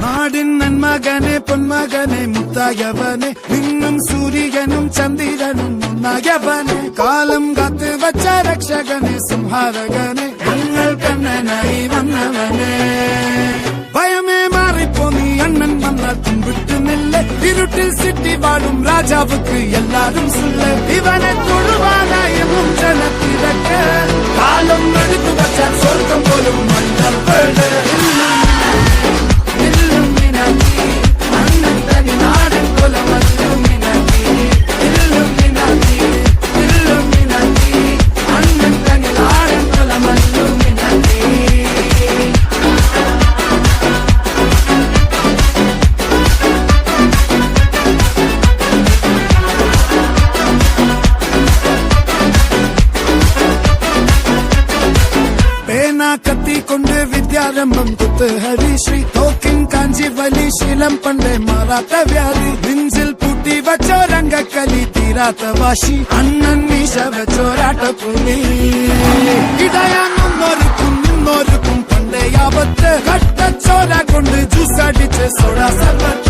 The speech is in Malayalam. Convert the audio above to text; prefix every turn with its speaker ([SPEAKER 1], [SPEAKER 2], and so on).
[SPEAKER 1] നാടിൻ നന്മകനെ പൊന്മകനെ മുത്തായവനെ നിന്നും സൂര്യനും ചന്ദ്രനും ഒന്നായവനെ കാലം കാത്ത് വച്ച രക്ഷകനെ സംഹാരകനെ ഞങ്ങൾ കണ്ണനായി വന്നവനെ ഭയമേ മാറിപ്പോ നീ അണ്ണൻ വന്നാൽ കുമ്പിട്ടുന്നില്ല ഇരുട്ടിൽ സിറ്റി വാഴും രാജാവുക്ക് എല്ലാരും സുല്ല ഇവനെ തൊഴുവാനായും ജനത്തിരക്ക് കാലം എടുത്തു വച്ചാൽ സ്വർഗം പോലും മണ്ണൽ വീട് കത്തിക്കൊണ്ട് വിദ്യാരംഭം കുത്ത് ഹരിശ്രീ തോക്കിൻ കാഞ്ചി വലി ശീലം പണ്ടേ മാറാത്ത വ്യാധി നെഞ്ചിൽ പൂട്ടി വച്ചോരംഗക്കലി തീരാത്ത വാശി അണ്ണൻ മീശ വെച്ചോരാട്ടപ്പുലി ഇടയാന്നൊരുക്കും നിന്നൊരുക്കും പണ്ടേ ആപത്ത് കട്ടച്ചോര കൊണ്ട് ജ്യൂസ് അടിച്ച് സോഡ സർവത്ത്